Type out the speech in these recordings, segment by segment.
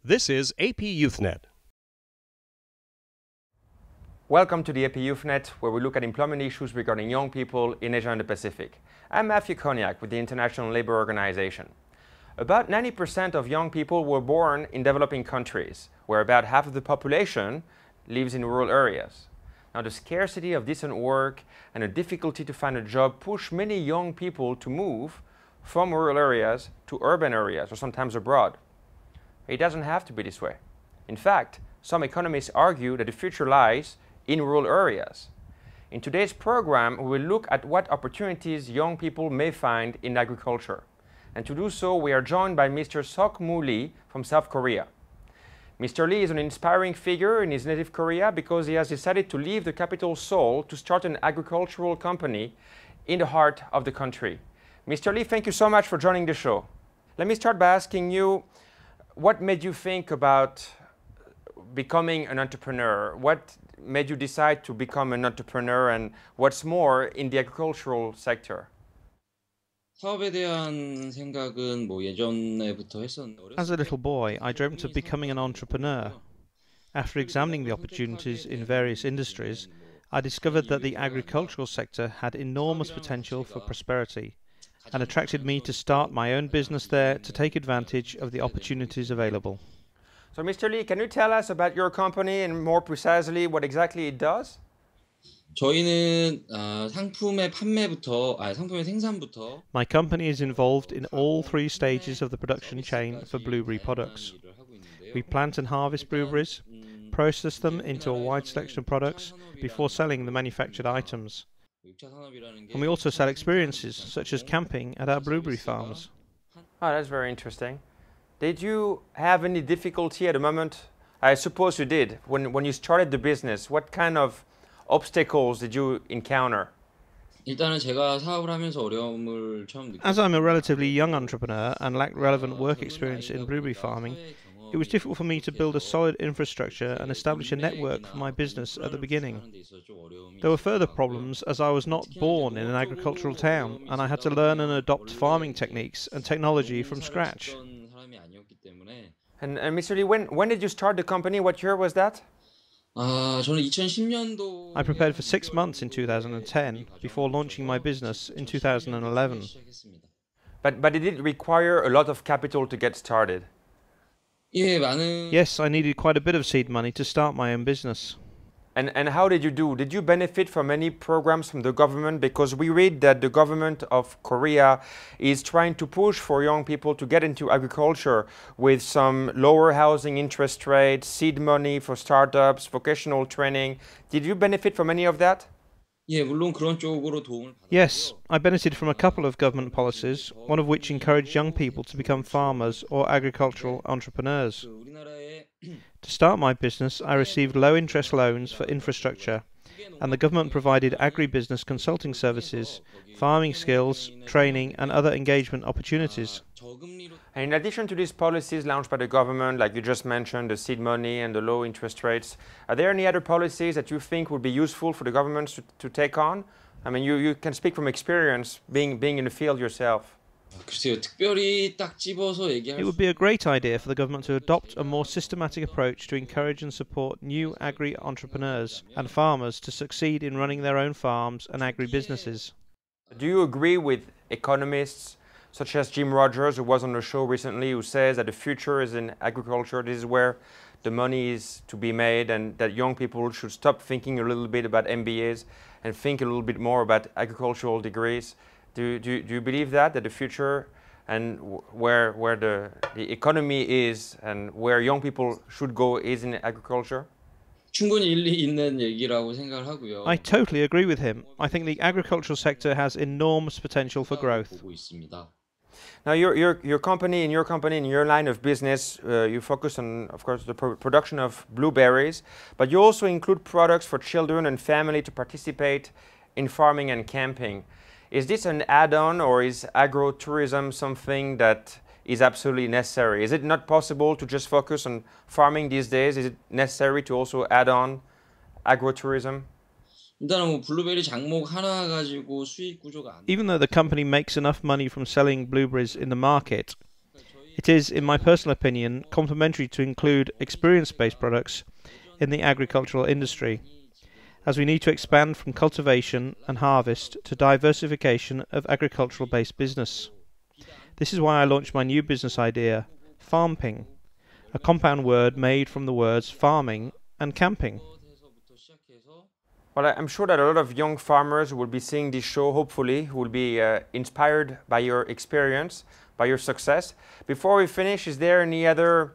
This is APYouthNet. Welcome to the APYouthNet, where we look at employment issues regarding young people in Asia and the Pacific. I'm Matthew Koniak with the International Labour Organization. About 90% of young people were born in developing countries, where about half of the population lives in rural areas. Now, the scarcity of decent work and the difficulty to find a job push many young people to move from rural areas to urban areas, or sometimes abroad. It doesn't have to be this way. In fact, some economists argue that the future lies in rural areas. In today's program, we will look at what opportunities young people may find in agriculture. And to do so, we are joined by Mr. Sok-Moo Lee from South Korea. Mr. Lee is an inspiring figure in his native Korea because he has decided to leave the capital Seoul to start an agricultural company in the heart of the country. Mr. Lee, thank you so much for joining the show. Let me start by asking you, what made you think about becoming an entrepreneur? What made you decide to become an entrepreneur, and what's more in the agricultural sector? 사업에 대한 생각은 예전에부터 했었는데 As a little boy, I dreamt of becoming an entrepreneur. After examining the opportunities in various industries, I discovered that the agricultural sector had enormous potential for prosperity and attracted me to start my own business there to take advantage of the opportunities available. So, Mr. Lee, can you tell us about your company and more precisely what exactly it does? 저희는 상품의 생산부터 My company is involved in all three stages of the production chain for blueberry products. We plant and harvest blueberries, process them into a wide selection of products before selling the manufactured items. And we also sell experiences such as camping at our blueberry farms. Oh, that's very interesting. Did you have any difficulty at the moment? I suppose you did. When you started the business, what kind of obstacles did you encounter? 일단은 제가 사업을 하면서 어려움을 처음 As I'm a relatively young entrepreneur and lack relevant work experience in blueberry farming, it was difficult for me to build a solid infrastructure and establish a network for my business at the beginning. There were further problems as I was not born in an agricultural town and I had to learn and adopt farming techniques and technology from scratch. And Mr. Lee, when did you start the company? What year was that? 저는 2010년도 I prepared for 6 months in 2010 before launching my business in 2011. But it did require a lot of capital to get started. Yes, I needed quite a bit of seed money to start my own business. And how did you do? Did you benefit from any programs from the government? Because we read that the government of Korea is trying to push for young people to get into agriculture with some lower housing interest rates, seed money for startups, vocational training. Did you benefit from any of that? 물론 그런 쪽으로 도움을 Yes, I benefited from a couple of government policies, one of which encouraged young people to become farmers or agricultural entrepreneurs. 우리나라에 To start my business, I received low-interest loans for infrastructure, and the government provided agribusiness consulting services, farming skills, training, and other engagement opportunities. 저금리로 And in addition to these policies launched by the government, like you just mentioned, the seed money and the low interest rates, are there any other policies that you think would be useful for the governments to take on? I mean, you can speak from experience, being in the field yourself. 글쎄요, 특별히 딱 집어서 It would be a great idea for the government to adopt a more systematic approach to encourage and support new agri-entrepreneurs and farmers to succeed in running their own farms and agri-businesses. Do you agree with economists such as Jim Rogers, who was on the show recently, who says that the future is in agriculture? This is where the money is to be made, and that young people should stop thinking a little bit about MBAs and think a little bit more about agricultural degrees. Do you believe that the future and where the economy is and where young people should go is in agriculture? 충분히 일리 있는 얘기라고 생각을 하고요. I totally agree with him. I think the agricultural sector has enormous potential for growth. 보고 있습니다. Now, your company, in your line of business, you focus on, of course, the production of blueberries, but you also include products for children and family to participate in farming and camping. Is this an add-on, or is agritourism something that is absolutely necessary? Is it not possible to just focus on farming these days? Is it necessary to also add on agritourism? 일단은 블루베리 작목 하나 가지고 수익 구조가 안 Even though the company makes enough money from selling blueberries in the market, It is, in my personal opinion, complementary to include experience-based products in the agricultural industry, as we need to expand from cultivation and harvest to diversification of agricultural-based business. This is why I launched my new business idea, farmping, a compound word made from the words farming and camping. Well, I'm sure that a lot of young farmers will be seeing this show, hopefully, who will be inspired by your experience, by your success. Before we finish, is there any other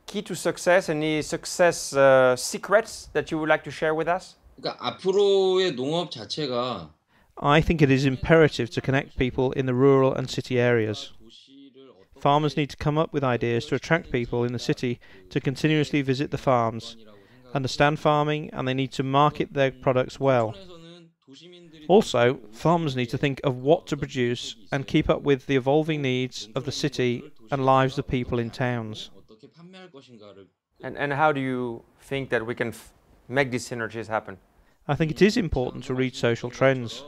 key to success, any success secrets that you would like to share with us? 그러니까 앞으로의 농업 자체가 I think it is imperative to connect people in the rural and city areas. Farmers need to come up with ideas to attract people in the city to continuously visit the farms, understand farming, and they need to market their products well. Also, farmers need to think of what to produce and keep up with the evolving needs of the city and lives of people in towns. And how do you think that we can make these synergies happen? I think it is important to read social trends.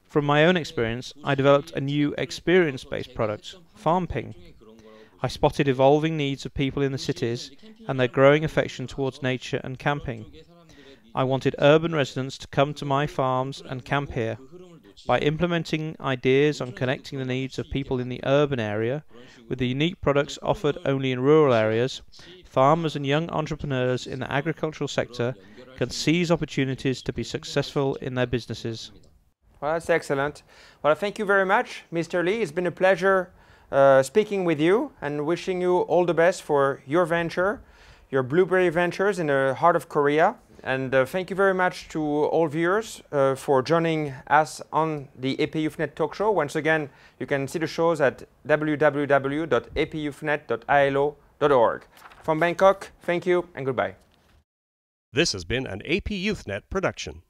From my own experience, I developed a new experience-based product, farmping. I spotted evolving needs of people in the cities and their growing affection towards nature and camping. I wanted urban residents to come to my farms and camp here. By implementing ideas on connecting the needs of people in the urban area with the unique products offered only in rural areas, farmers and young entrepreneurs in the agricultural sector can seize opportunities to be successful in their businesses. Well, that's excellent. Well, thank you very much, Mr. Lee. It's been a pleasure speaking with you and wishing you all the best for your venture, your blueberry ventures in the heart of Korea. And thank you very much to all viewers for joining us on the APYouthNet talk show. Once again, you can see the shows at www.apyouthnet.ilo.org. From Bangkok, thank you and goodbye. This has been an APYouthNet production.